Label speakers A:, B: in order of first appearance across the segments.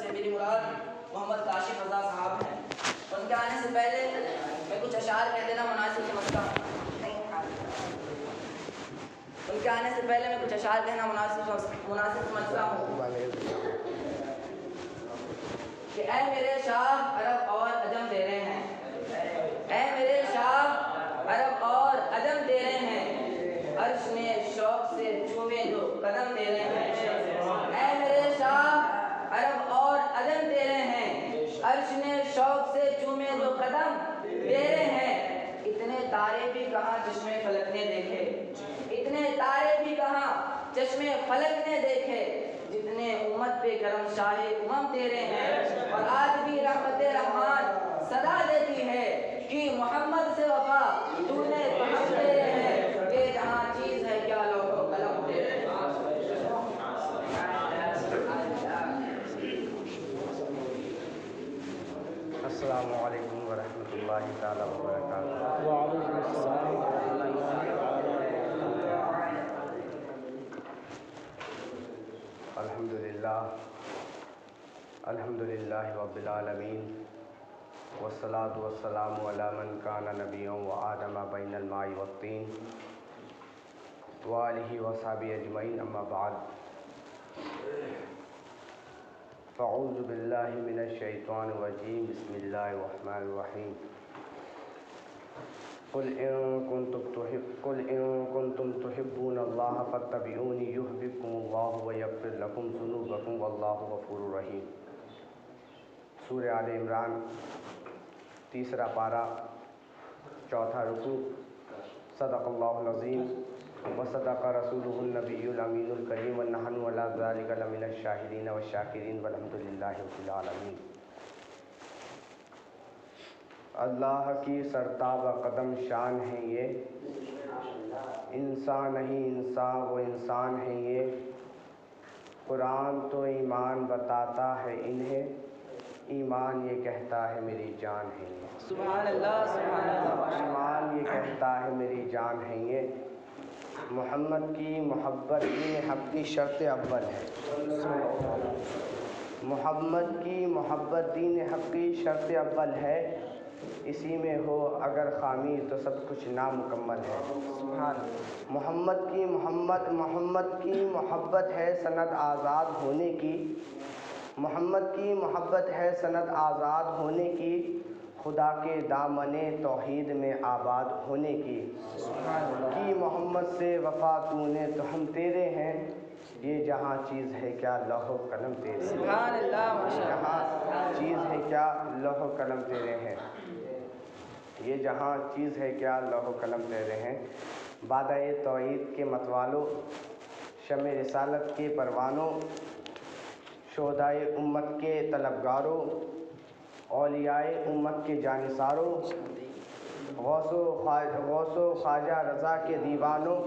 A: سے میری مراد محمد کاشف رضا صاحب ہیں۔ ان کے آنے سے پہلے میں کچھ اشعار کہہ دینا مناسب سمجھتا ہوں۔ ان کے آنے سے پہلے میں کچھ اشعار کہنا مناسب سمجھتا ہوں کہ اے میرے شاہ عرب اور عجم تیرے ہیں، اے میرے شاہ عرب اور عجم تیرے ہیں، عرش نے شوق سے چومے جو قدم تیرے ہیں۔ اے میرے شاہ عرب اور عجم تیرے ہیں، عرش نے شوق سے چومے جو قدم تیرے ہیں۔ اتنے تارے بھی کہاں چشمے فلک نے دیکھے، اتنے تارے بھی کہاں چشمے فلک نے دیکھے، جتنے امت پہ کرم شاہ امم تیرے ہیں۔ اور آج بھی رحمت رحمان صدا دیتی ہے کہ محمد سے وفا تو نے ہم تیرے ہیں، یہ جہاں چیز ہے کیا لوح و قلم تیرے ہیں۔
B: السلام علیکم ورحمۃ اللہ تعالیٰ وبرکاتہ۔
C: وعلیکم السلام ورحمۃ اللہ وبرکاتہ۔
B: الحمد للہ رب العالمین، والصلاة والسلام علی من کان نبیا وآدم بین الماء والطین وآلہ وصحبہ اجمعین، اما بعد، فاعوذ باللہ من الشیطان الرجیم، بسم اللہ الرحمن الرحیم۔ قل ان کنتم تحبون اللہ فاتبعونی یحببکم اللہ ویغفر لکم ذنوبکم واللہ غفور رحیم۔ سورہ آل عمران، تیسرا پارہ، چوتھا رکوع۔ صدق اللہ العظیم وصدق رسولہ النبی الامین الکریم، ونحن علی ذلک لمن الشاہدین والشاکرین، والحمد للہ رب العالمین۔ اللہ کی سرتابہ قدم شان ہے یہ، انسان نہیں انسان وہ انسان ہے یہ، قرآن تو ایمان بتاتا ہے انہیں، ایمان یہ کہتا ہے میری جان ہے یہ۔
A: سبحان اللہ، سبحان اللہ۔
B: ایمان یہ کہتا ہے میری جان ہے یہ، محمد کی محبت دین حق کی شرط اول ہے، محمد کی محبت دین حق کی شرط اول ہے، اسی میں ہو اگر خامی تو سب کچھ نامکمل ہے۔ محمد کی محبت ہے سند آزاد ہونے کی، محمد کی محبت ہے سند آزاد ہونے کی، خدا کے دامن توحید میں آباد ہونے کی محمد سے وفا تو نے تو ہم تیرے ہیں، یہ جہاں چیز ہے کیا لوح و قلم تیرے ہیں۔
A: سبحان اللہ،
B: جہاں چیز ہے کیا لوح و قلم تیرے ہیں، یہ جہاں چیز ہے کیا لوح و قلم تیرے ہیں۔ بادہ توحید کے متوالو، شمع رسالت کے پروانوں، شہدائے امت کے طلبگاروں، اولیاء امت کے جانثاروں، غوث و خواجہ رضا کے دیوانوں،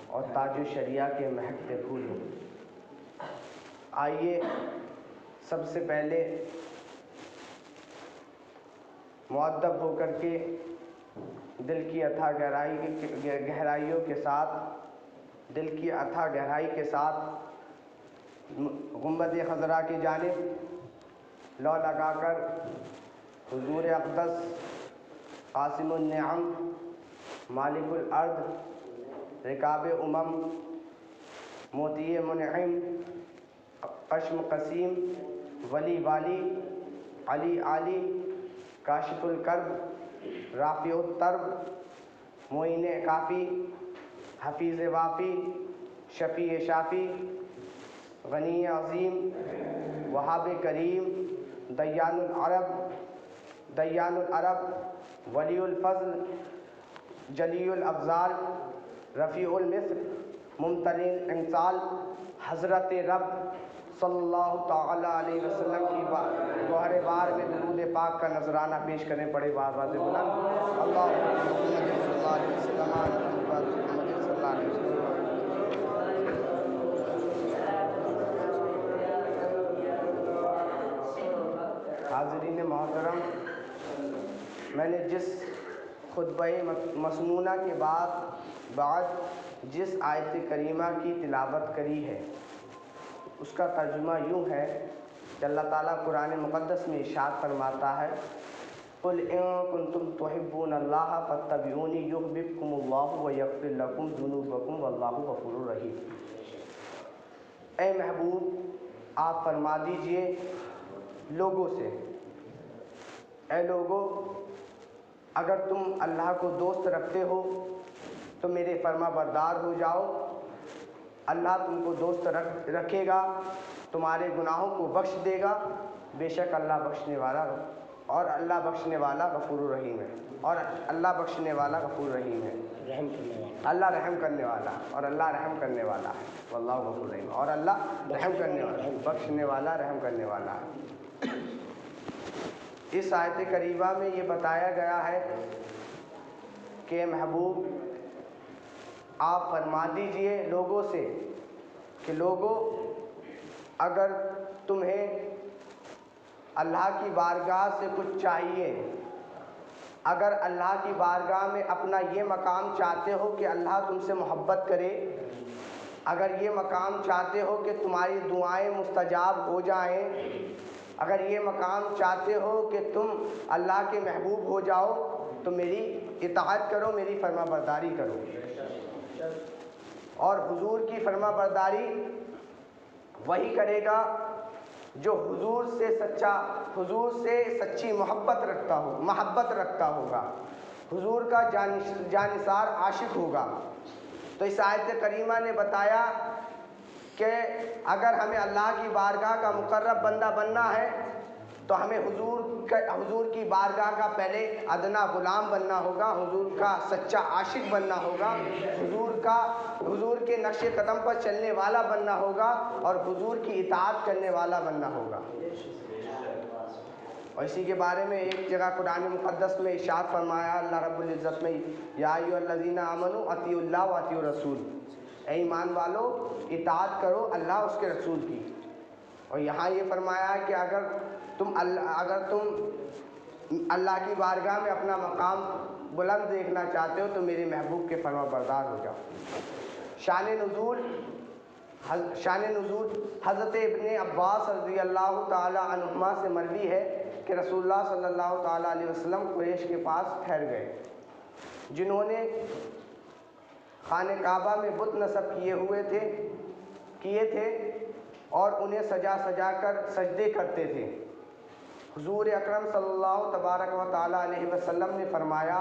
B: اور تاج و شریعہ کے مہکتے پھولوں۔ آئیے سب سے پہلے مؤدب ہو کر کے دل کی اتھا گہرائیوں کے ساتھ، دل کی اتھا گہرائی کے ساتھ گنبد خضرا کی جانب لو لگا کر حضور اقدس قاسم النعم، مالک الارض، رکاب امم، موتی منعم، قشم قسیم، ولی والی، علی عالی، کاشف الکرب، رافع الطرب، معین کافی، حفیظ وافی، شفیع شافی، غنی عظیم، وہاب کریم، دیان العرب، ولی الفضل، جلی الافضال، رفیع المثل، ممتلئ الامثال، حضرت رب صلی اللہ تعالیٰ علیہ وسلم کی گوہر بار میں درود پاک کا نذرانہ پیش کریں، پڑے آواز بلند، اللہم محمد صلی اللہ علیہ وسلم، محمد صلی اللہ علیہ وسلم۔ حاضرین محترم، میں نے جس خطبہ مسنونہ کے بعد جس آیت کریمہ کی تلاوت کری ہے، اس کا ترجمہ یوں ہے کہ اللہ تعالیٰ قرآن مقدس میں ارشاد فرماتا ہے قل ان کنتم تحبون اللہ فاتبعونی یحببکم اللہ ویغفر لکم ذنوبکم واللہ غفور رحیم۔ اے محبوب آپ فرما دیجئے لوگوں سے، اے لوگوں اگر تم اللہ کو دوست رکھتے ہو تو میرے فرما بردار ہو جاؤ، اللہ تم کو دوست رکھے گا، تمہارے گناہوں کو بخش دے گا، بے شک اللہ بخشنے والا اور اللہ بخشنے والا غفور الرحیم ہے، اور اللہ بخشنے والا غفور الرحیم ہے،
C: رحم کرنے والا،
B: اللہ رحم کرنے والا اور اللہ رحم کرنے والا ہے، واللہ غفور رحیم، اور اللہ رحم کرنے والا، بخشنے والا، رحم کرنے والا ہے۔ اس آیت کریمہ میں یہ بتایا گیا ہے کہ محبوب آپ فرما دیجئے لوگوں سے کہ لوگوں اگر تمہیں اللہ کی بارگاہ سے کچھ چاہیے، اگر اللہ کی بارگاہ میں اپنا یہ مقام چاہتے ہو کہ اللہ تم سے محبت کرے، اگر یہ مقام چاہتے ہو کہ تمہاری دعائیں مستجاب ہو جائیں، اگر یہ مقام چاہتے ہو کہ تم اللہ کے محبوب ہو جاؤ تو میری اطاعت کرو، میری فرما برداری کرو، اور حضور کی فرما برداری وہی کرے گا جو حضور سے سچی محبت رکھتا ہوگا، حضور کا جانثار عاشق ہوگا۔ تو اس آیت کریمہ نے بتایا کہ اگر ہمیں اللہ کی بارگاہ کا مقرب بندہ بننا ہے تو ہمیں حضور کی بارگاہ کا پہلے ادنا غلام بننا ہوگا، حضور کا سچا عاشق بننا ہوگا، حضور کے نقش قدم پر چلنے والا بننا ہوگا، اور حضور کی اطاعت کرنے والا بننا ہوگا۔ اور اسی کے بارے میں ایک جگہ قرآن مقدس میں ارشاد فرمایا اللہ رب العزت میں، یا ایھا الذین آمنوا اطیعوا اللہ واطیعوا الرسول، اے ایمان والو اطاعت کرو اللہ اس کے رسول کی۔ اور یہاں یہ فرمایا کہ اگر تم اللہ کی بارگاہ میں اپنا مقام بلند دیکھنا چاہتے ہو تو میرے محبوب کے فرما بردار ہو جاؤ۔ شان نزول حضرت ابن عباس رضی اللہ تعالی عنہما سے مروی ہے کہ رسول اللہ صلی اللہ تعالی علیہ وسلم قریش کے پاس ٹھہر گئے جنہوں نے خانہ کعبہ میں بت نصب کیے تھے اور انہیں سجا کر سجدے کرتے تھے۔ حضور اکرم صلی اللہ تبارک و تعالی علیہ وسلم نے فرمایا،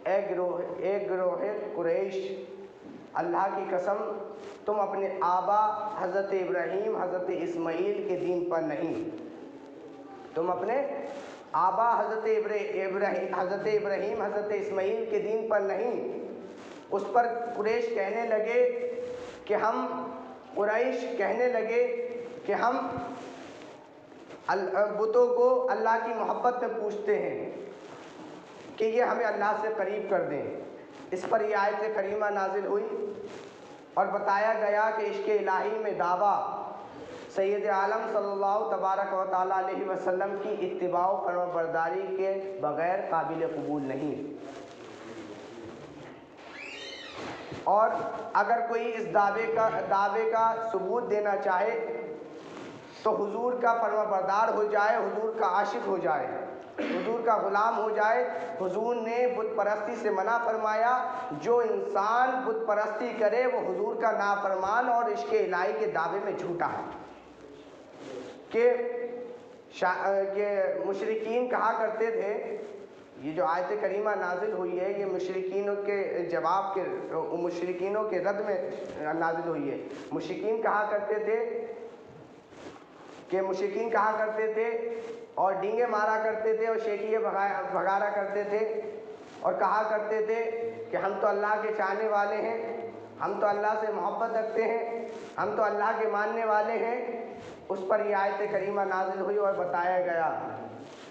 B: اے گروہ قریش، اللہ کی قسم تم اپنے آبا حضرت ابراہیم حضرت اسماعیل کے دین پر نہیں، تم اپنے آبا حضرت ابراہیم حضرت اسماعیل کے دین پر نہیں۔ اس پر قریش کہنے لگے کہ ہم بتوں کو اللہ کی محبت میں پوچھتے ہیں کہ یہ ہمیں اللہ سے قریب کر دیں۔ اس پر یہ آیت کریمہ نازل ہوئی اور بتایا گیا کہ عشق الہی میں دعویٰ سید عالم صلی اللہ تبارک و تعالی علیہ وسلم کی اتباع و فرما برداری کے بغیر قابل قبول نہیں، اور اگر کوئی اس دعوے کا ثبوت دینا چاہے تو حضور کا فرما بردار ہو جائے، حضور کا عاشق ہو جائے، حضور کا غلام ہو جائے۔ حضور نے بت پرستی سے منع فرمایا، جو انسان بت پرستی کرے وہ حضور کا نافرمان اور عشق الہی کے دعوے میں جھوٹا ہے۔ کہ مشرکین کہا کرتے تھے، یہ جو آیت کریمہ نازل ہوئی ہے یہ مشرکینوں کے رد میں نازل ہوئی ہے۔ مشرکین کہا کرتے تھے اور ڈینگے مارا کرتے تھے اور شیخیے بھگارا کرتے تھے اور کہا کرتے تھے کہ ہم تو اللہ کے چاہنے والے ہیں، ہم تو اللہ سے محبت رکھتے ہیں، ہم تو اللہ کے ماننے والے ہیں۔ اس پر یہ آیت کریمہ نازل ہوئی اور بتایا گیا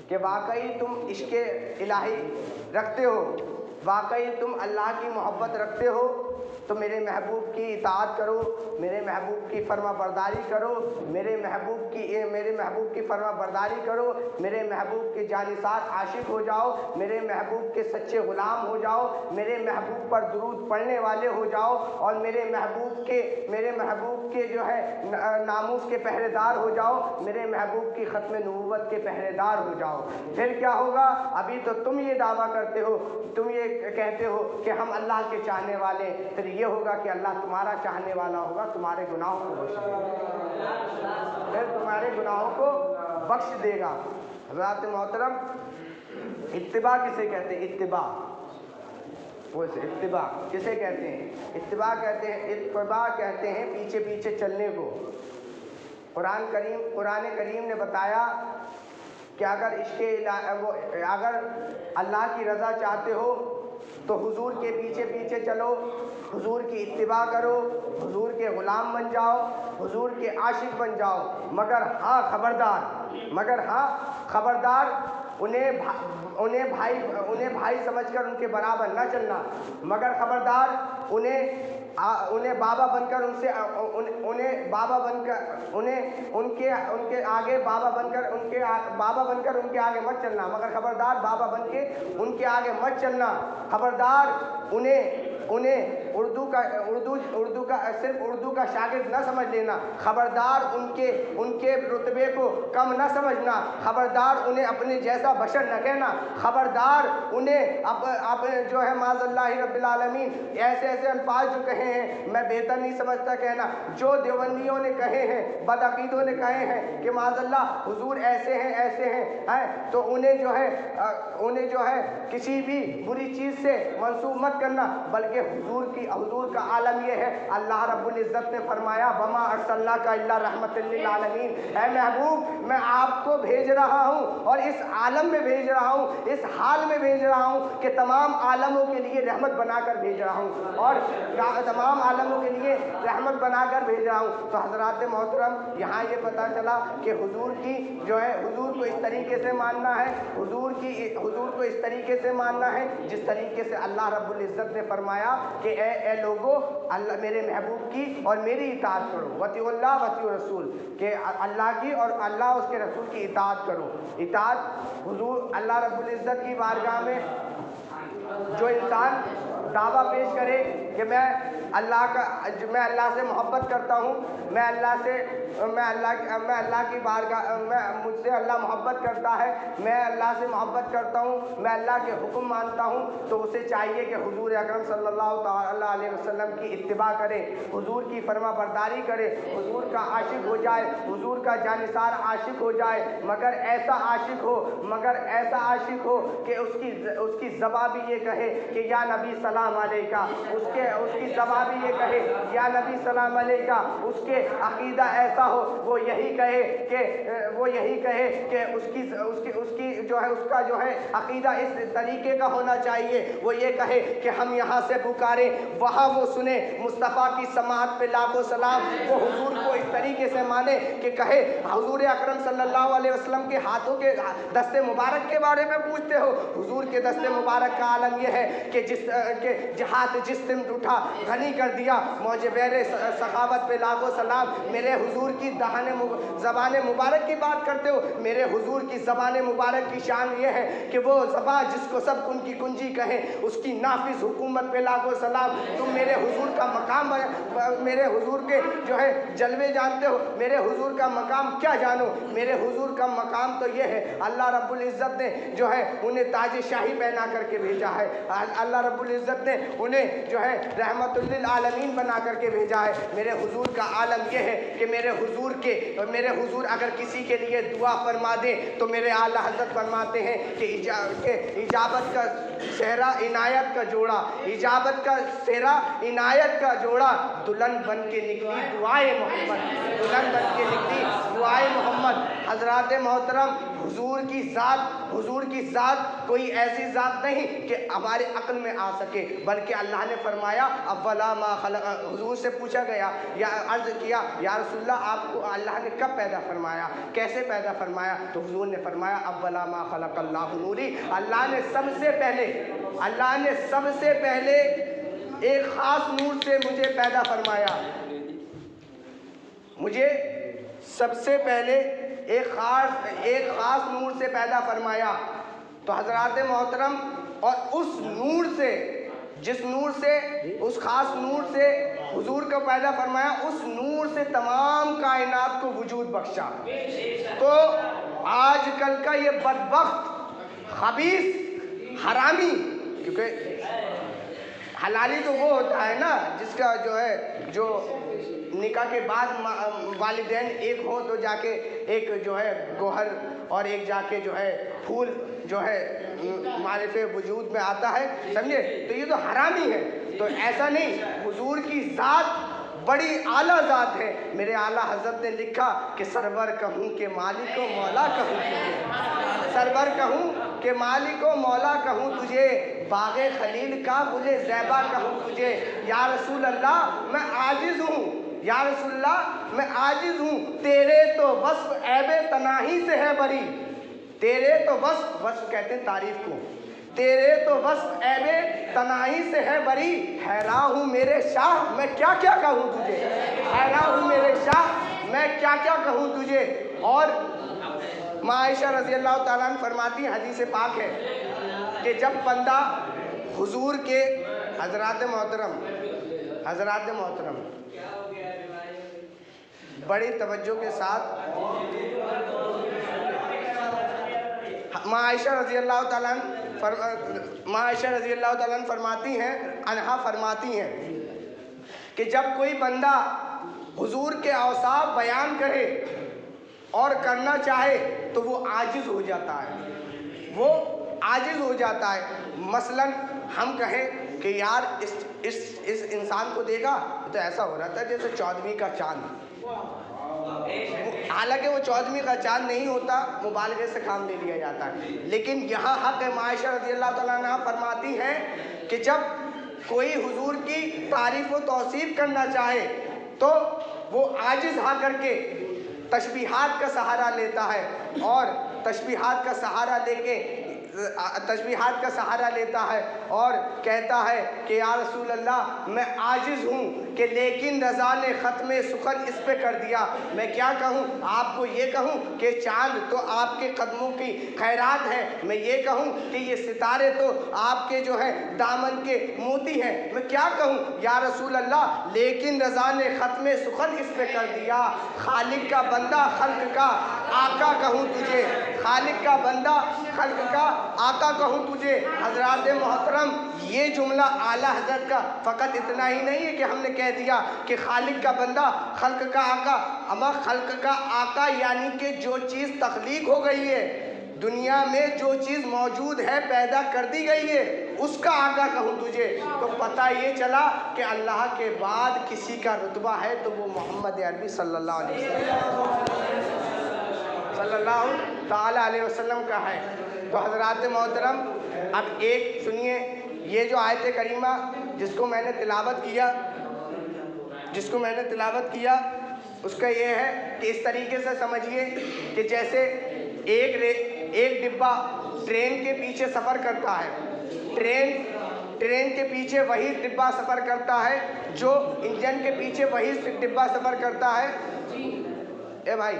B: کہ واقعی تم عشق الہی رکھتے ہو، واقعی تم اللہ کی محبت رکھتے ہو تو میرے محبوب کی اطاعت کرو، میرے محبوب کی فرما برداری کرو، میرے محبوب کی فرما برداری کرو، میرے محبوب کے جانثار عاشق ہو جاؤ، میرے محبوب کے سچے غلام ہو جاؤ، میرے محبوب پر درود پڑھنے والے ہو جاؤ، اور میرے محبوب کے جو ہے ناموس کے پہرے دار ہو جاؤ، میرے محبوب کی ختم نبوت کے پہرے دار ہو جاؤ۔ پھر کیا ہوگا؟ ابھی تو تم یہ دعویٰ کرتے ہو، تم یہ کہتے ہو کہ ہم اللہ کے چاہنے والے ہیں، پھر یہ ہوگا کہ اللہ تمہارا چاہنے والا ہوگا، تمہارے گناہوں کو بخش دے گا، پھر تمہارے گناہوں کو بخش دے گا۔ حضرات محترم، اتباع کسے کہتے ہیں؟ اتباع کسے کہتے ہیں؟ اتباع کہتے ہیں پیچھے پیچھے چلنے کو۔ قرآن کریم نے بتایا کہ اگر اللہ کی رضا چاہتے ہو تو حضور کے پیچھے پیچھے چلو، حضور کی اتباع کرو، حضور کے غلام بن جاؤ، حضور کے عاشق بن جاؤ، مگر ہاں خبردار انہیں بھائی سمجھ کر ان کے برابر نہ چلنا، مگر خبردار انہیں بابا بن کر ان کے آگے مت چلنا، مگر خبردار بابا بن کے ان کے آگے مت چلنا، خبردار انہیں اردو کا صرف اردو کا شاگرد نہ سمجھ لینا، خبردار ان کے رتبے کو کم نہ سمجھنا، خبردار انہیں اپنے جیسا بشر نہ کہنا، خبردار انہیں جو ہے معاذ اللہ رب العالمین ایسے الفاظ جو کہے ہیں میں بہتر نہیں سمجھتا کہنا، جو دیوبندیوں نے کہے ہیں، بدعقیدوں نے کہے ہیں کہ معاذ اللہ حضور ایسے ہیں تو انہیں جو ہے کسی بھی بری چیز سے منسوب مت کرنا، بلکہ حضور کا عالم یہ ہے، اللہ رب العزت نے فرمایا وما ارسلناک الا رحمۃ للعالمین، اے محبوب میں آپ کو بھیج رہا ہوں اور اس عالم میں بھیج رہا ہوں، اس حال میں بھیج رہا ہوں کہ تمام عالموں کے لیے رحمت بنا کر بھیج رہا ہوں، اور تمام عالموں کے لیے رحمت بنا کر بھیج رہا ہوں۔ تو حضرات محترم، یہاں یہ پتہ چلا کہ حضور کو اس طریقے سے ماننا ہے، حضور کو اس طریقے سے ماننا ہے جس طریقے سے اللہ رب العزت نے فرمایا کہ اے لوگو اللہ میرے محبوب کی اور میری اطاعت کرو، وطیعوا اللہ وطیعوا الرسول، کہ اللہ کی اور اللہ اس کے رسول کی اطاعت کرو۔ اطاعت حضور اللہ رب العزت کی بارگاہ میں جو انسان دعویٰ پیش کرے کہ میں اللہ سے محبت کرتا ہوں، میں اللہ کی بارگاہ مجھ سے اللہ محبت کرتا ہے، میں اللہ سے محبت کرتا ہوں، میں اللہ کے حکم مانتا ہوں، تو اسے چاہیے کہ حضور اکرم صلی اللہ تعالی علیہ وسلم کی اتباع کرے، حضور کی فرما برداری کرے، حضور کا عاشق ہو جائے، حضور کا جانثار عاشق ہو جائے، مگر ایسا عاشق ہو کہ اس کی زبان بھی یہ کہے کہ یا نبی سلام علیکہ، اس کی زبان بھی یہ کہے یا نبی سلام علیکہ، اس کے عقیدہ ایسا ہو وہ یہی کہے کہ اس کا جو ہے عقیدہ اس طریقے کا ہونا چاہیے، وہ یہ کہے کہ ہم یہاں سے پکاریں وہاں وہ سنے، مصطفیٰ کی سماعت پہ لاکھوں سلام، وہ حضور کو اس طریقے سے مانے کہ کہے حضور اکرم صلی اللہ علیہ وسلم کے ہاتھوں کے دست مبارک کے بارے میں پوچھتے ہو، حضور کے دست مبارک کا عالم یہ ہے کہ جہاد جس سمت اٹھا غنی کر دیا، موجبیر سخاوت پہ لاکھوں سلام۔ میرے حضور کی زبان مبارک کی بات کرتے ہو، میرے حضور کی زبان مبارک کی شان یہ ہے کہ وہ زبان جس کو سب کن کی کنجی کہیں، اس کی نافذ حکومت پہ لاکھوں سلام۔ تم میرے حضور کا مقام، میرے حضور کے جو ہے جلوے جانتے ہو، میرے حضور کا مقام کیا جانو؟ میرے حضور کا مقام تو یہ ہے، اللہ رب العزت نے جو ہے انہیں تاج شاہی پہنا کر کے بھیجا ہے، اللہ رب العزت نے انہیں جو ہے رحمت للعالمین بنا کر کے بھیجا ہے۔ میرے حضور کا عالم یہ ہے کہ میرے حضور اگر کسی کے لیے دعا فرما دیں تو میرے اعلیٰ حضرت فرماتے ہیں کہ اجابت کا صحرا عنایت کا جوڑا، اجابت کا صحرا عنایت کا جوڑا، دلہن بن کے نکلی دعائے محمد، دلہن بن کے نکلی دعائے محمد۔ حضرات محترم، حضور کی ذات کوئی ایسی ذات نہیں کہ ہمارے عقل میں آ سکے، بلکہ اللہ نے فرمایا اولا ما خلق، حضور سے پوچھا گیا یا عرض کیا یا رسول اللہ آپ کو اللہ نے کب پیدا فرمایا، کیسے پیدا فرمایا؟ تو حضور نے فرمایا اولا ما خلق اللہ نوری، اللہ نے سب سے پہلے ایک خاص نور سے مجھے پیدا فرمایا. مجھے سب سے پہلے ایک خاص نور سے پیدا فرمایا. تو حضرات محترم، اور اس نور سے، جس نور سے، اس خاص نور سے حضور کو پیدا فرمایا، اس نور سے تمام کائنات کو وجود بخشا. تو آج کل کا یہ بدبخت، خبیث، حرامی، کیونکہ حلالی تو وہ ہوتا ہے نا جس کا جو نکاح کے بعد والدین ایک ہو تو جا کے ایک گوہر اور ایک جا کے پھول معرف وجود میں آتا ہے، سمجھے؟ تو یہ تو حرامی ہے. تو ایسا نہیں، حضور کی ذات بڑی اعلیٰ ذات ہے. میرے اعلیٰ حضرت نے لکھا کہ سرور کہوں کہ مالک و مولا کہوں تجھے، سرور کہوں کہ مالک و مولا کہوں تجھے، باغ خلیل کا گل زیبا کہوں تجھے. یا رسول اللہ میں عاجز ہوں، یا رسول اللہ میں عاجز ہوں، تیرے تو وصف عیب تناہی سے ہے بری. تیرے تو وصف کہتے ہیں تعریف کو، تیرے تو وصف عیب تناہی سے ہے بری. حیران ہوں میرے شاہ میں کیا کیا کہوں تجھے، حیران ہوں میرے شاہ میں کیا کیا کہوں تجھے. اور ماں عائشہ رضی اللہ تعالیٰ عنہ فرماتی ہیں، حدیث پاک ہے کہ جب بندہ حضور کے حضرات محترم بڑی توجہ کے ساتھ ماں عائشہ رضی اللہ تعالیٰ عنہ فرماتی ہیں کہ جب کوئی بندہ حضور کے اوصاف بیان کرے اور کرنا چاہے تو وہ عاجز ہو جاتا ہے. مثلا ہم کہیں کہ یار اس انسان کو دیکھا تو ایسا ہو رہا تھا جیسے 14ویں کا چاند. حالانکہ وہ 14ویں کا چاند نہیں ہوتا، مبالغے سے کام لے لیا جاتا ہے. لیکن یہاں حق عائشہ رضی اللہ تعالیٰ عنہ فرماتی ہیں کہ جب کوئی حضور کی تعریف و توصیف کرنا چاہے تو وہ عاجز ہا کر کے تشبیہات کا سہارا لیتا ہے، اور تشبیہات کا سہارا لیتا ہے اور کہتا ہے کہ یا رسول اللہ میں عاجز ہوں کہ لیکن رضا نے ختم سخن اس پہ کر دیا. میں کیا کہوں؟ آپ کو یہ کہوں کہ چاند تو آپ کے قدموں کی خیرات ہے، میں یہ کہوں کہ یہ ستارے تو آپ کے دامن کے موتی ہیں. میں کیا کہوں یا رسول اللہ، لیکن رضا نے ختم سخن اس پہ کر دیا. خالق کا بندہ خلق کا آقا کہوں تجھے، خالق کا بندہ خلق کا آقا کہوں تجھے. حضرات محترم، یہ جملہ اعلیٰ حضرت کا فقط اتنا ہی نہیں ہے کہ ہم نے کہہ دیا کہ خالق کا بندہ خلق کا آقا، اما خلق کا آقا یعنی کہ جو چیز تخلیق ہو گئی ہے، دنیا میں جو چیز موجود ہے، پیدا کر دی گئی ہے، اس کا آقا کہوں تجھے. تو پتہ یہ چلا کہ اللہ کے بعد کسی کا رتبہ ہے تو وہ محمد عربی صلی اللہ علیہ وسلم کا ہے. تو حضرات محترم، اب ایک سنیے، یہ جو آیت کریمہ جس کو میں نے تلاوت کیا اس کا یہ ہے کہ اس طریقے سے سمجھیے کہ جیسے ایک ڈبہ ٹرین کے پیچھے سفر کرتا ہے، ٹرین کے پیچھے وہی ڈبہ سفر کرتا ہے جو انجن کے پیچھے وہی ڈبہ سفر کرتا ہے. اے بھائی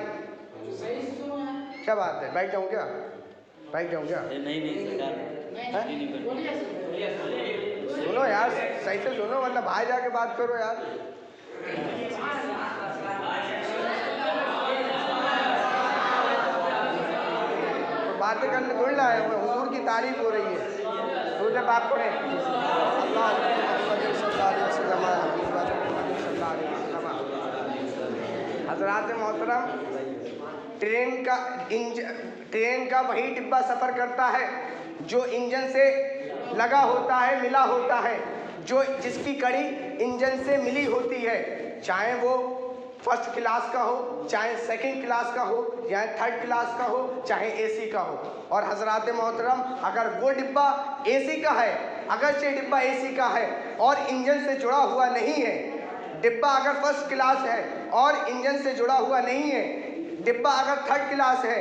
B: کیا بات ہے، بیٹھ جاؤں کیا؟ نہیں سنو یار، صحیح سے سنو ورنہ باہر جا کے بات کرو یار. باتیں کرنے تھوڑی نہ ہے، حضور کی تعریف ہو رہی ہے. درود پاک پڑھیں. حضرات محترم، ٹرین کا وہی ڈبہ سفر کرتا ہے جو انجن سے لگا ہوتا ہے، ملا ہوتا ہے، جس کی کڑی انجن سے ملی ہوتی ہے، چاہے وہ فرسٹ کلاس کا ہو، چاہے سیکنڈ کلاس کا ہو، یا تھرڈ کلاس کا ہو، چاہے اے سی کا ہو. اور حضرات محترم، اگر وہ ڈبہ اے سی کا ہے، اگرچہ ڈبہ اے سی کا ہے اور انجن سے جڑا ہوا نہیں ہے، ڈبہ اگر فرسٹ کلاس ہے اور انجن سے جڑا ہوا نہیں ہے، ڈبہ اگر تھرڈ کلاس ہے